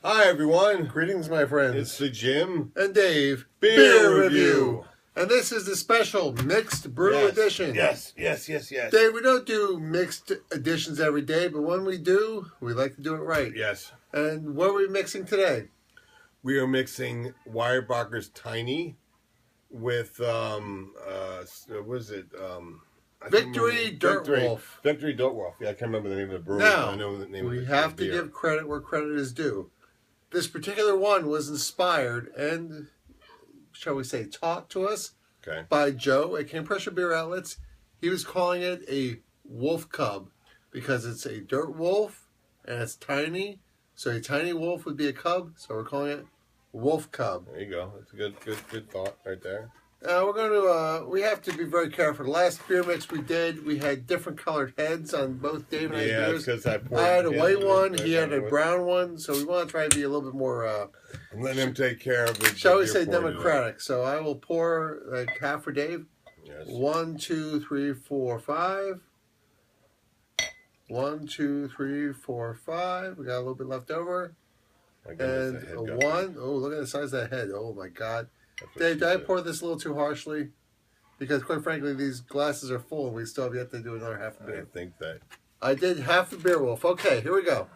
Hi, everyone. Greetings, my friends. It's the Jimm and Dave Beer Review. And this is the special mixed brew edition. Yes. Dave, we don't do mixed editions every day, but when we do, we like to do it right. Yes. And what are we mixing today? We are mixing Weyerbacher's Tiny with, what is it? Victory Dirt Wolf. Victory Dirt Wolf. Yeah, I can't remember the name of the brewery. Now, I know the name we of have the to beer. give credit where credit is due. This particular one was inspired and, shall we say, taught to us by Joe at King Prussia Beer Outlets. He was calling it a wolf cub because it's a dirt wolf and it's tiny. So a tiny wolf would be a cub, so we're calling it wolf cub. There you go. That's a good thought right there. We're going to, we have to be very careful. The last beer mix we did, we had different colored heads on both Dave and I's beers. Because I had a white one, he had a brown one, so we want to try to be a little bit more... I'm letting him take care of it. Shall we say democratic? So I will pour like half for Dave. Yes. 1, 2, 3, 4, 5. 1, 2, 3, 4, 5. We got a little bit left over. And a 1. Oh, look at the size of that head. Oh my God. Dave, did I pour this a little too harshly? Because quite frankly, these glasses are full and we still have yet to do another half a beer. I think that. I did half the Beer Wolf. Okay, here we go.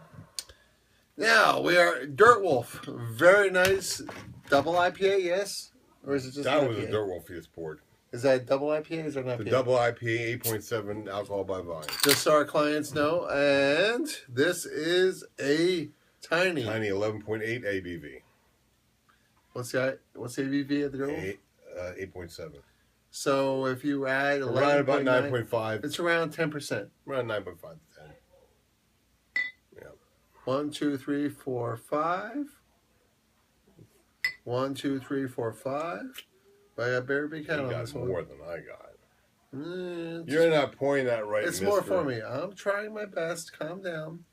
Now, we are Dirt Wolf. Very nice. Double IPA, yes? Or is it just That was a Dirt Wolf he just poured. Is that double IPA? Is there an IPA? The double IPA, 8.7 alcohol by volume. Just so our clients know. And this is a tiny 11.8 ABV. What's the ABV at the Dirt Wolf? 8.7. So if you add 11, around about 9.5. It's around 10%. Around 9.5 to 10. Yeah. 1, 2, 3, 4, 5. 1, 2, 3, 4, 5. I got very big count on this one. More than I got. You're You're not pouring that right. It's more for me. I'm trying my best. Calm down.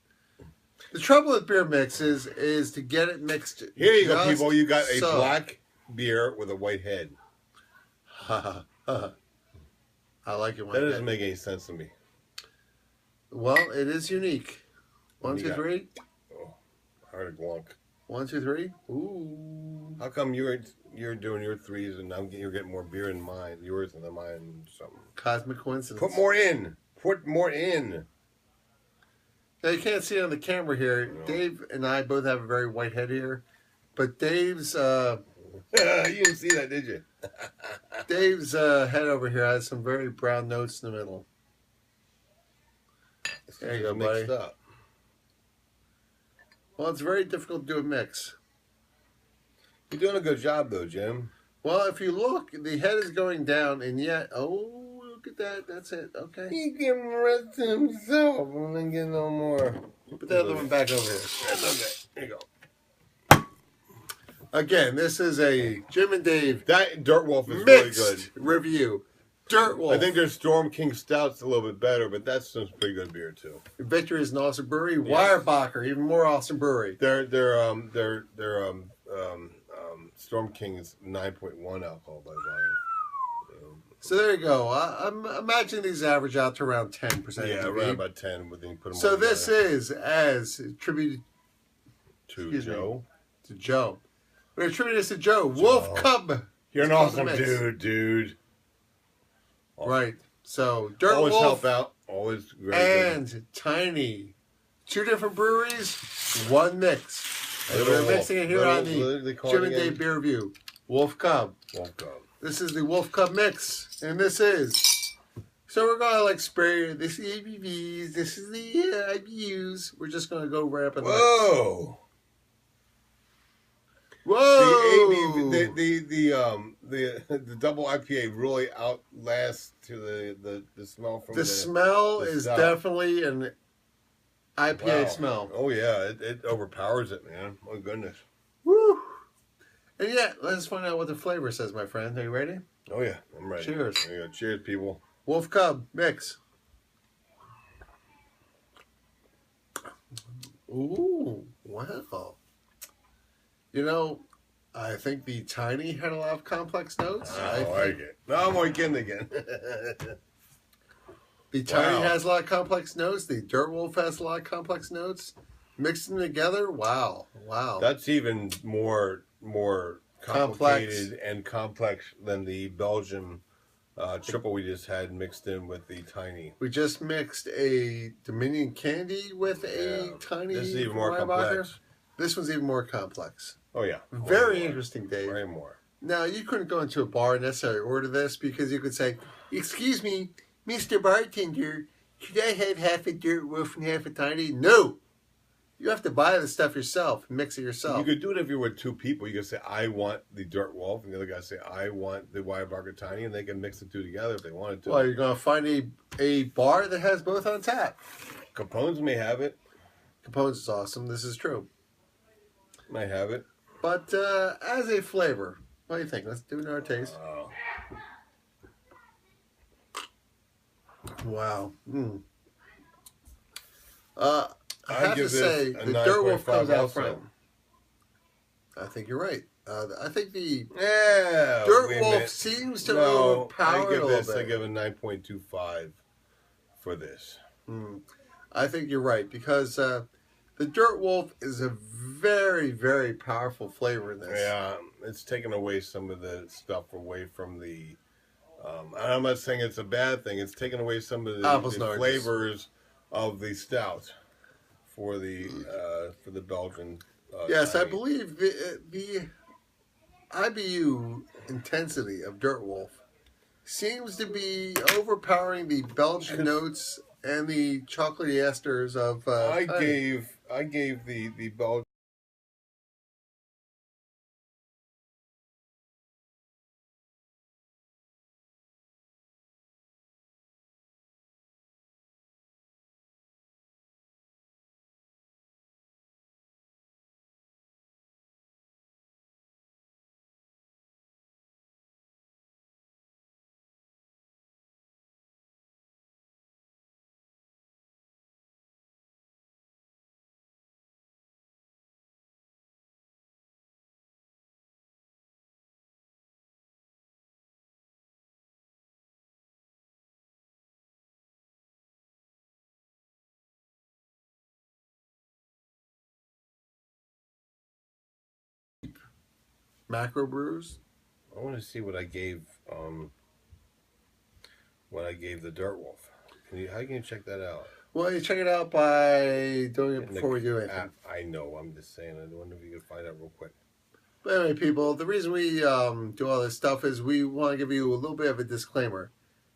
The trouble with beer mixes is to get it mixed. Here you go, people. You got a black beer with a white head. I like it. That doesn't make any sense to me. Well, it is unique. 1, 2, 3. Oh, I heard a glunk. 1, 2, 3. Ooh. How come you're doing your threes and you're getting more beer than mine, yours than mine? Something. Cosmic coincidence. Put more in. Put more in. Now, you can't see it on the camera here. No. Dave and I both have a very white head here. But Dave's... you didn't see that, did you? Dave's head over here has some very brown notes in the middle. There you go, buddy. Up. Well, it's very difficult to do a mix. You're doing a good job, though, Jim. Well, if you look, the head is going down, and yet... Oh, look at that. That's it. Okay. He can rest himself and then get no more. Put that other one back over here. That's okay. There you go. Again, this is a Jimm and Dave. That Dirt Wolf is mixed really good. Review. Dirt Wolf. I think their Storm King Stout's a little bit better, but that's some pretty good beer too. Victory is an awesome brewery. Yes. Weyerbacher, even more awesome brewery. Their Storm King is 9.1 alcohol by volume. So there you go. I'm imagining these average out to around 10%. Yeah, around about 10. But then put them so this is as attributed to Joe. To Joe. We're attributing this to Joe. Wolf Cub. You're an awesome dude. Awesome. Right. So Dirt Always Wolf. Help out. Always great. And Tiny. 2 different breweries, 1 mix. We're mixing it here on the Jimm and Dave Beer Review. Wolf Cub. Wolf Cub. This is the Wolf Cub mix, and this is. So we're gonna like spray this is the ABVs. This is the IBUs. We're just gonna go right up in the mix. Whoa! The double IPA really outlasts to the smell from the smell is stuff. Definitely an IPA smell. Oh yeah, it overpowers it, man. My goodness. Woo! And yet, let's find out what the flavor says, my friend. Are you ready? Oh yeah, I'm ready. Cheers. There you go. Cheers, people. Wolf Cub mix. Ooh, wow. You know, I think the Tiny had a lot of complex notes. I like it. No, I'm again. The Tiny has a lot of complex notes. The Dirt Wolf has a lot of complex notes. Mixing them together, wow. That's even more complicated and complex than the Belgian triple we just had mixed in with the tiny. We just mixed a Dominion Candy with a tiny. This is even more complex. This one's even more complex. Oh yeah, very interesting, Dave. Way more. Now you couldn't go into a bar and necessarily order this because you could say, "Excuse me, Mr. Bartender, could I have half a Dirt Wolf and half a Tiny?" No. You have to buy the stuff yourself, mix it yourself. You could do it if you were two people. You could say, I want the Dirt Wolf, and the other guy say, I want the Weyerbacher Tiny, and they can mix the two together if they wanted to. Well, you're going to find a bar that has both on tap. Capone's may have it. Capone's is awesome. This is true. Might have it. But as a flavor, what do you think? Let's do another taste. Wow. I have to say, the Dirt Wolf comes out front. I think you're right. I think the Dirt Wolf seems to overpower it a little bit. I give a 9.25 for this. I think you're right, because the Dirt Wolf is a very, very powerful flavor in this. Yeah, it's taken away some of the stuff away from the... I'm not saying it's a bad thing. It's taken away some of the flavors of the stout for the Belgian. Yes, I believe the IBU intensity of Dirt Wolf seems to be overpowering the Belgian notes and the chocolatey esters of. I gave the Belgian. Macro brews. I want to see what I gave. What I gave the Dirt Wolf. How can you check that out? Well, you check it out by doing it before we do it. I know. I'm just saying. I wonder if you could find out real quick. But anyway, people, the reason we do all this stuff is we want to give you a little bit of a disclaimer.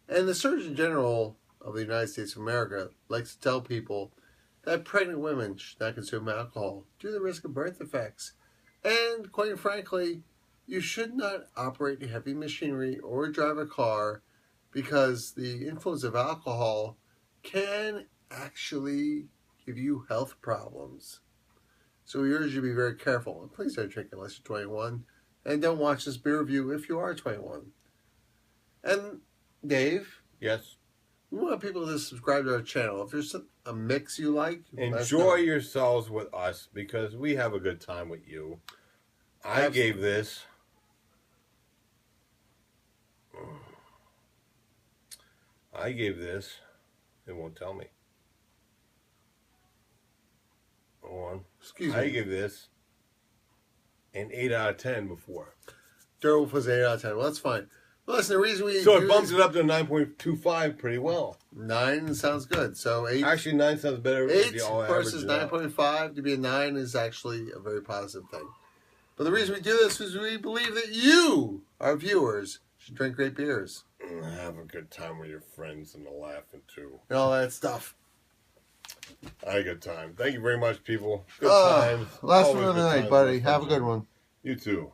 And the Surgeon General of the United States of America likes to tell people that pregnant women should not consume alcohol due to the risk of birth defects. And quite frankly, you should not operate heavy machinery or drive a car because the influence of alcohol can actually give you health problems. So we urge you to be very careful. And please don't drink unless you're 21. And don't watch this beer review if you are 21. And Dave? Yes? We want people to subscribe to our channel. If there's a mix you like, enjoy yourselves with us because we have a good time with you. I gave this. It won't tell me. Hold on. Excuse me. I gave this an 8 out of 10 before. Dirt Wolf was 8 out of 10. Well, that's fine. Well, listen, the reason we it bumps it up to 9.25 pretty well. 9 sounds good. So 8. Actually, 9 sounds better. 8 versus 9.5 to be a 9 is actually a very positive thing. But the reason we do this is we believe that you, our viewers, should drink great beers. Have a good time with your friends and laughing too. And all that stuff. I had a good time. Thank you very much, people. Good times. Last one of the night, buddy. Have a good one. You too.